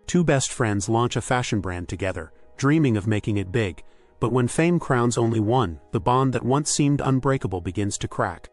Two best friends launch a fashion brand together, dreaming of making it big. But when fame crowns only one, the bond that once seemed unbreakable begins to crack.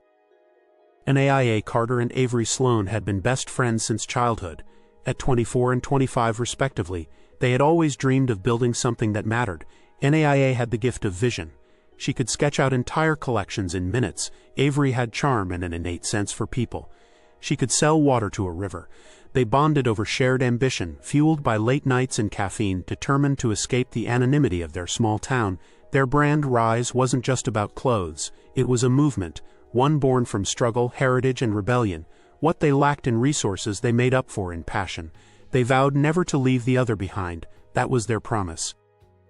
NAIA Carter and Avery Sloane had been best friends since childhood. At 24 and 25 respectively, they had always dreamed of building something that mattered. NAIA had the gift of vision. She could sketch out entire collections in minutes. Avery had charm and an innate sense for people. She could sell water to a river. They bonded over shared ambition, fueled by late nights and caffeine, determined to escape the anonymity of their small town. Their brand Rise wasn't just about clothes. It was a movement, one born from struggle, heritage, and rebellion. What they lacked in resources they made up for in passion. They vowed never to leave the other behind. That was their promise.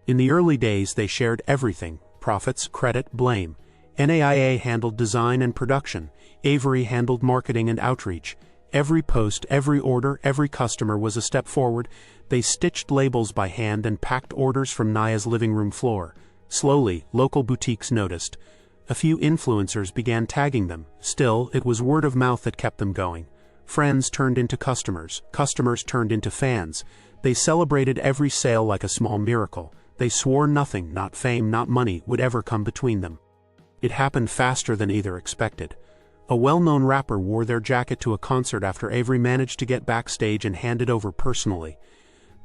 In the early days they shared everything: profits, credit, blame. NAIA handled design and production. Avery handled marketing and outreach. Every post, every order, every customer was a step forward. They stitched labels by hand and packed orders from Naya's living room floor. Slowly, local boutiques noticed. A few influencers began tagging them. Still, it was word of mouth that kept them going. Friends turned into customers. Customers turned into fans. They celebrated every sale like a small miracle. They swore nothing, not fame, not money, would ever come between them. It happened faster than either expected. A well-known rapper wore their jacket to a concert after Avery managed to get backstage and hand it over personally.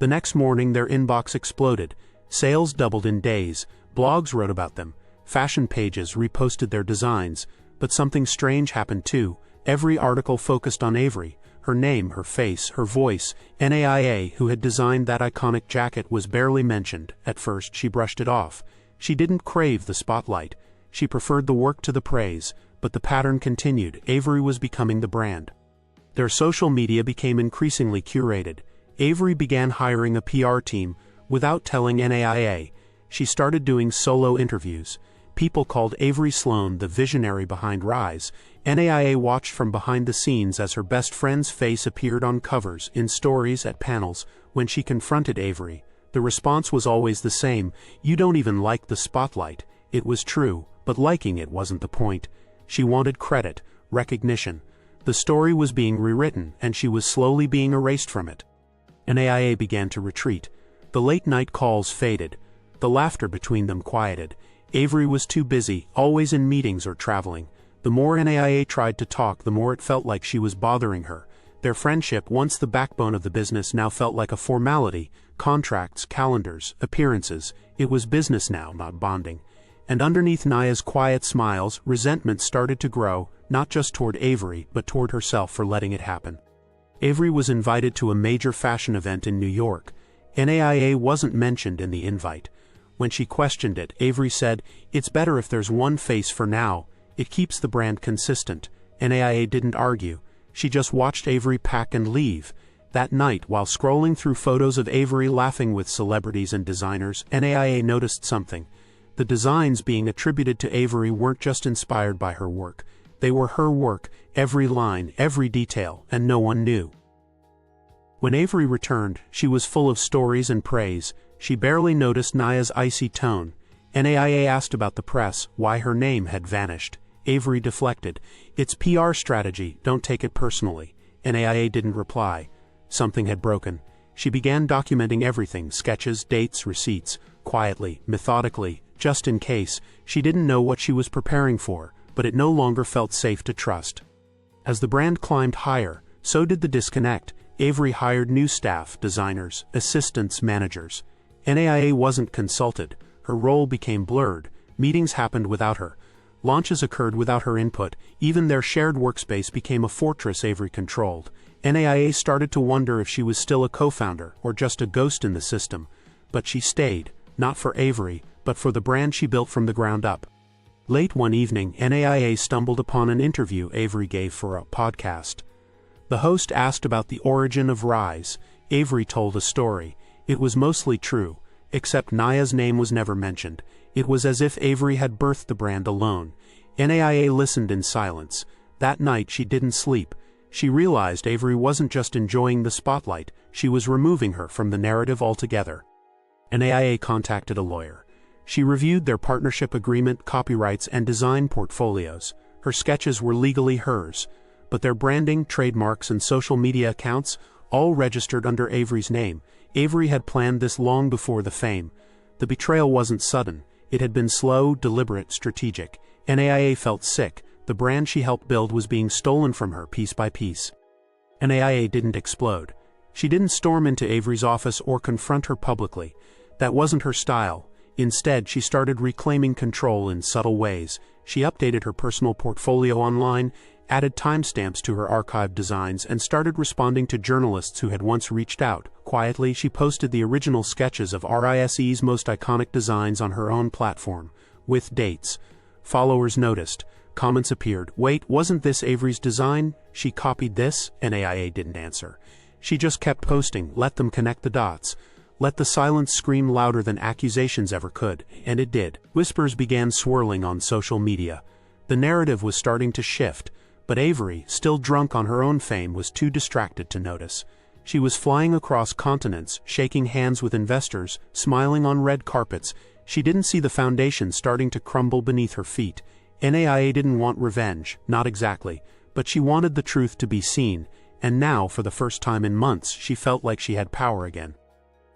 The next morning their inbox exploded. Sales doubled in days. Blogs wrote about them. Fashion pages reposted their designs. But something strange happened too. Every article focused on Avery. Her name, her face, her voice. NAIA, who had designed that iconic jacket, was barely mentioned. At first she brushed it off. She didn't crave the spotlight. She preferred the work to the praise. But the pattern continued. Avery was becoming the brand. Their social media became increasingly curated. Avery began hiring a PR team. Without telling NAIA, she started doing solo interviews. People called Avery Sloane the visionary behind Rise. NAIA watched from behind the scenes as her best friend's face appeared on covers, in stories, at panels. When she confronted Avery, the response was always the same: "You don't even like the spotlight." It was true, but liking it wasn't the point. She wanted credit, recognition. The story was being rewritten, and she was slowly being erased from it. NAIA began to retreat. The late-night calls faded. The laughter between them quieted. Avery was too busy, always in meetings or traveling. The more NAIA tried to talk, the more it felt like she was bothering her. Their friendship, once the backbone of the business, now felt like a formality. Contracts, calendars, appearances. It was business now, not bonding. And underneath Naya's quiet smiles, resentment started to grow, not just toward Avery, but toward herself for letting it happen. Avery was invited to a major fashion event in New York. NAIA wasn't mentioned in the invite. When she questioned it, Avery said, "It's better if there's one face for now. It keeps the brand consistent." NAIA didn't argue. She just watched Avery pack and leave. That night, while scrolling through photos of Avery laughing with celebrities and designers, NAIA noticed something. The designs being attributed to Avery weren't just inspired by her work. They were her work, every line, every detail, and no one knew. When Avery returned, she was full of stories and praise. She barely noticed Naya's icy tone. NAIA asked about the press, why her name had vanished. Avery deflected. "It's PR strategy, don't take it personally." NAIA didn't reply. Something had broken. She began documenting everything: sketches, dates, receipts, quietly, methodically, just in case. She didn't know what she was preparing for, but it no longer felt safe to trust. As the brand climbed higher, so did the disconnect. Avery hired new staff, designers, assistants, managers. NAIA wasn't consulted. Her role became blurred. Meetings happened without her. Launches occurred without her input. Even their shared workspace became a fortress Avery controlled. NAIA started to wonder if she was still a co-founder or just a ghost in the system. But she stayed, not for Avery, but for the brand she built from the ground up. Late one evening, NAIA stumbled upon an interview Avery gave for a podcast. The host asked about the origin of Rise. Avery told a story. It was mostly true, except Naya's name was never mentioned. It was as if Avery had birthed the brand alone. NAIA listened in silence. That night she didn't sleep. She realized Avery wasn't just enjoying the spotlight, she was removing her from the narrative altogether. NAIA contacted a lawyer. She reviewed their partnership agreement, copyrights, and design portfolios. Her sketches were legally hers, but their branding, trademarks, and social media accounts all registered under Avery's name. Avery had planned this long before the fame. The betrayal wasn't sudden. It had been slow, deliberate, strategic. NAIA felt sick. The brand she helped build was being stolen from her piece by piece. NAIA didn't explode. She didn't storm into Avery's office or confront her publicly. That wasn't her style. Instead, she started reclaiming control in subtle ways. She updated her personal portfolio online, added timestamps to her archived designs, and started responding to journalists who had once reached out. Quietly, she posted the original sketches of RISE's most iconic designs on her own platform, with dates. Followers noticed. Comments appeared. Wait, wasn't this Avery's design? She copied this? NAIA didn't answer. She just kept posting. Let them connect the dots. Let the silence scream louder than accusations ever could, and it did. Whispers began swirling on social media. The narrative was starting to shift, but Avery, still drunk on her own fame, was too distracted to notice. She was flying across continents, shaking hands with investors, smiling on red carpets. She didn't see the foundation starting to crumble beneath her feet. NAIA didn't want revenge, not exactly, but she wanted the truth to be seen, and now, for the first time in months, she felt like she had power again.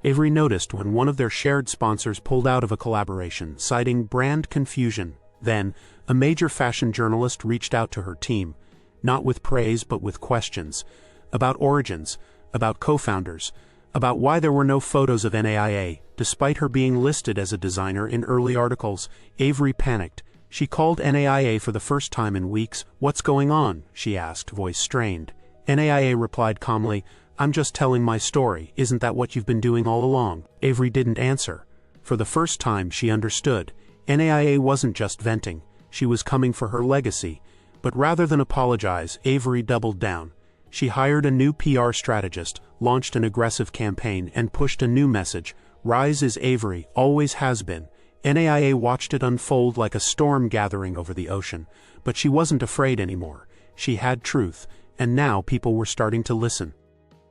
Avery noticed when one of their shared sponsors pulled out of a collaboration, citing brand confusion. Then, a major fashion journalist reached out to her team, not with praise but with questions, about origins, about co-founders, about why there were no photos of NAIA, despite her being listed as a designer in early articles. Avery panicked. She called NAIA for the first time in weeks. "What's going on?" she asked, voice strained. NAIA replied calmly, "I'm just telling my story. Isn't that what you've been doing all along?" Avery didn't answer. For the first time, she understood. NAIA wasn't just venting. She was coming for her legacy. But rather than apologize, Avery doubled down. She hired a new PR strategist, launched an aggressive campaign, and pushed a new message. Rise is Avery, always has been. NAIA watched it unfold like a storm gathering over the ocean. But she wasn't afraid anymore. She had truth, and now people were starting to listen.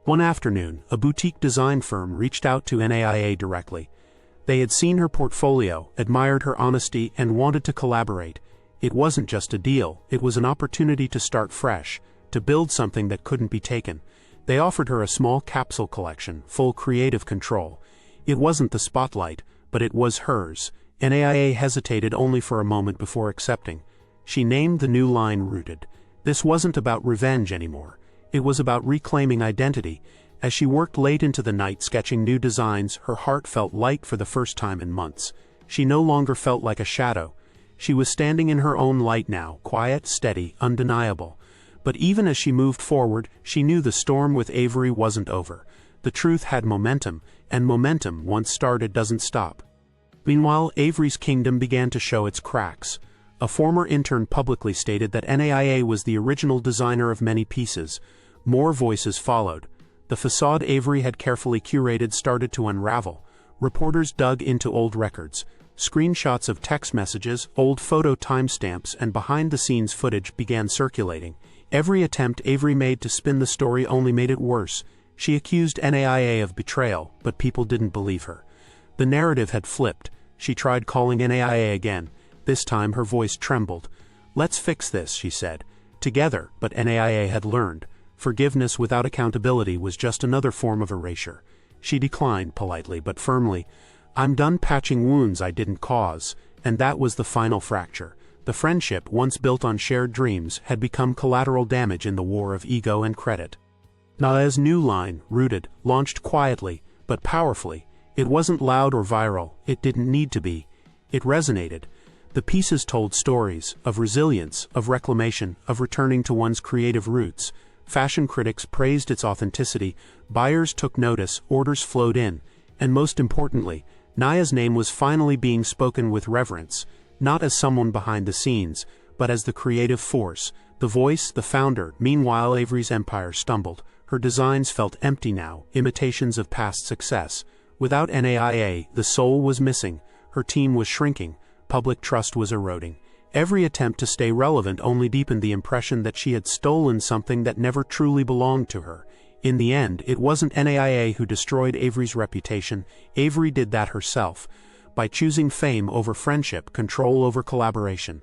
One afternoon, a boutique design firm reached out to NAIA directly. They had seen her portfolio, admired her honesty, and wanted to collaborate. It wasn't just a deal, it was an opportunity to start fresh, to build something that couldn't be taken. They offered her a small capsule collection, full creative control. It wasn't the spotlight, but it was hers. NAIA hesitated only for a moment before accepting. She named the new line Rooted. This wasn't about revenge anymore. It was about reclaiming identity. As she worked late into the night sketching new designs, her heart felt light for the first time in months. She no longer felt like a shadow. She was standing in her own light now, quiet, steady, undeniable. But even as she moved forward, she knew the storm with Avery wasn't over. The truth had momentum, and momentum, once started, doesn't stop. Meanwhile, Avery's kingdom began to show its cracks. A former intern publicly stated that NAIA was the original designer of many pieces. More voices followed. The facade Avery had carefully curated started to unravel. Reporters dug into old records. Screenshots of text messages, old photo timestamps, and behind-the-scenes footage began circulating. Every attempt Avery made to spin the story only made it worse. She accused NAIA of betrayal, but people didn't believe her. The narrative had flipped. She tried calling NAIA again. This time her voice trembled. "Let's fix this," she said. Together, but NAIA had learned. Forgiveness without accountability was just another form of erasure. She declined politely but firmly. "I'm done patching wounds I didn't cause," and that was the final fracture. The friendship, once built on shared dreams, had become collateral damage in the war of ego and credit. NAIA's new line, Rooted, launched quietly, but powerfully. It wasn't loud or viral. It didn't need to be. It resonated. The pieces told stories of resilience, of reclamation, of returning to one's creative roots. Fashion critics praised its authenticity, buyers took notice, orders flowed in, and most importantly, NAIA's name was finally being spoken with reverence, not as someone behind the scenes, but as the creative force, the voice, the founder. Meanwhile, Avery's empire stumbled. Her designs felt empty now, imitations of past success. Without NAIA, the soul was missing, her team was shrinking, public trust was eroding. Every attempt to stay relevant only deepened the impression that she had stolen something that never truly belonged to her. In the end, it wasn't NAIA who destroyed Avery's reputation. Avery did that herself, by choosing fame over friendship, control over collaboration.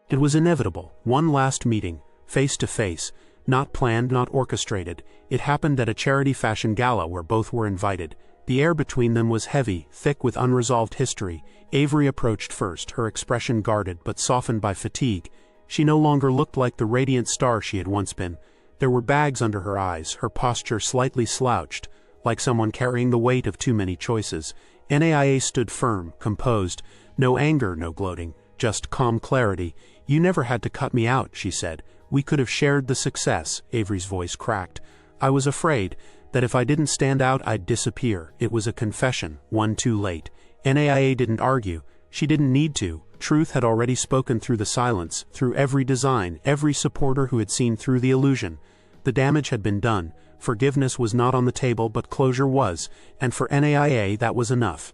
It was inevitable. One last meeting, face to face, not planned, not orchestrated. It happened at a charity fashion gala where both were invited. The air between them was heavy, thick with unresolved history. Avery approached first, her expression guarded but softened by fatigue. She no longer looked like the radiant star she had once been. There were bags under her eyes, her posture slightly slouched, like someone carrying the weight of too many choices. NAIA stood firm, composed. No anger, no gloating, just calm clarity. "You never had to cut me out," she said. "We could have shared the success." Avery's voice cracked. "I was afraid that if I didn't stand out, I'd disappear." It was a confession, one too late. NAIA didn't argue. She didn't need to. Truth had already spoken through the silence, through every design, every supporter who had seen through the illusion. The damage had been done. Forgiveness was not on the table, but closure was, and for NAIA that was enough.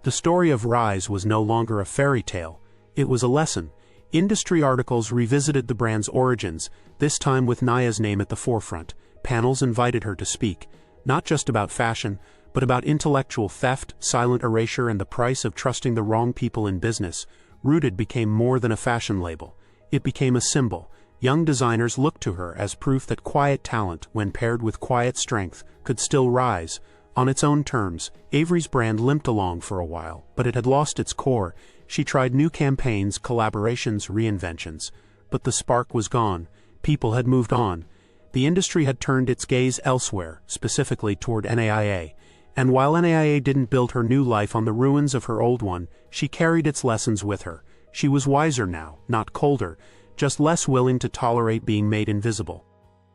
The story of Rise was no longer a fairy tale. It was a lesson. Industry articles revisited the brand's origins, this time with Naya's name at the forefront. Panels invited her to speak, not just about fashion, but about intellectual theft, silent erasure, and the price of trusting the wrong people in business. Rooted became more than a fashion label. It became a symbol. Young designers looked to her as proof that quiet talent, when paired with quiet strength, could still rise. On its own terms, Avery's brand limped along for a while, but it had lost its core. She tried new campaigns, collaborations, reinventions. But the spark was gone. People had moved on. The industry had turned its gaze elsewhere, specifically toward NAIA. And while NAIA didn't build her new life on the ruins of her old one, she carried its lessons with her. She was wiser now, not colder, just less willing to tolerate being made invisible.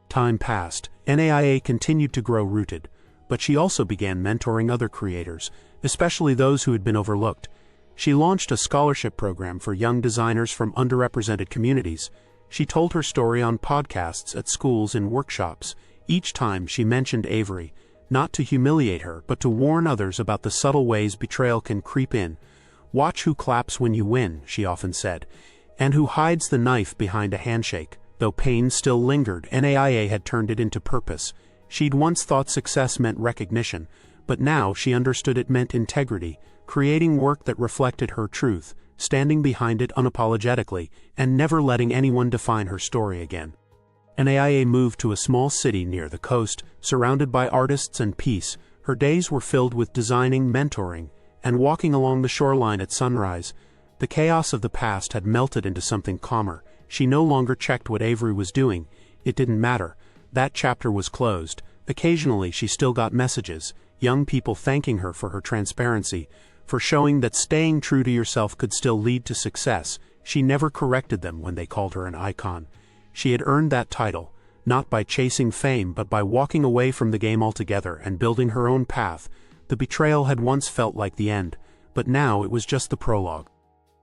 Time passed. NAIA continued to grow rooted, but she also began mentoring other creators, especially those who had been overlooked. She launched a scholarship program for young designers from underrepresented communities. She told her story on podcasts, at schools, and workshops. Each time she mentioned Avery, not to humiliate her, but to warn others about the subtle ways betrayal can creep in. "Watch who claps when you win," she often said, "and who hides the knife behind a handshake." Though pain still lingered, NAIA had turned it into purpose. She'd once thought success meant recognition, but now she understood it meant integrity, creating work that reflected her truth, standing behind it unapologetically, and never letting anyone define her story again. NAIA moved to a small city near the coast, surrounded by artists and peace. Her days were filled with designing, mentoring, and walking along the shoreline at sunrise. The chaos of the past had melted into something calmer. She no longer checked what Avery was doing. It didn't matter. That chapter was closed. Occasionally she still got messages, young people thanking her for her transparency, for showing that staying true to yourself could still lead to success. She never corrected them when they called her an icon. She had earned that title, not by chasing fame but by walking away from the game altogether and building her own path. The betrayal had once felt like the end, but now it was just the prologue.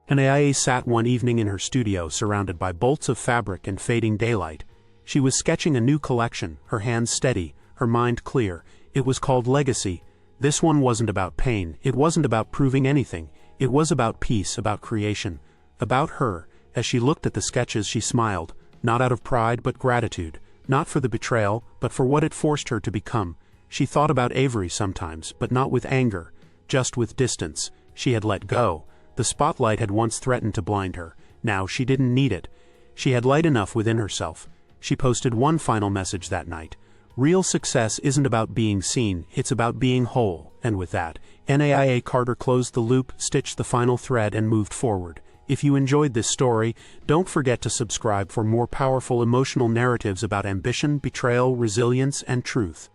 NAIA sat one evening in her studio surrounded by bolts of fabric and fading daylight. She was sketching a new collection, her hands steady, her mind clear. It was called Legacy. This one wasn't about pain, it wasn't about proving anything. It was about peace, about creation, about her. As she looked at the sketches she smiled, not out of pride but gratitude, not for the betrayal, but for what it forced her to become. She thought about Avery sometimes, but not with anger, just with distance. She had let go. The spotlight had once threatened to blind her. Now she didn't need it. She had light enough within herself. She posted one final message that night. "Real success isn't about being seen, it's about being whole." And with that, NAIA Carter closed the loop, stitched the final thread, and moved forward. If you enjoyed this story, don't forget to subscribe for more powerful emotional narratives about ambition, betrayal, resilience, and truth.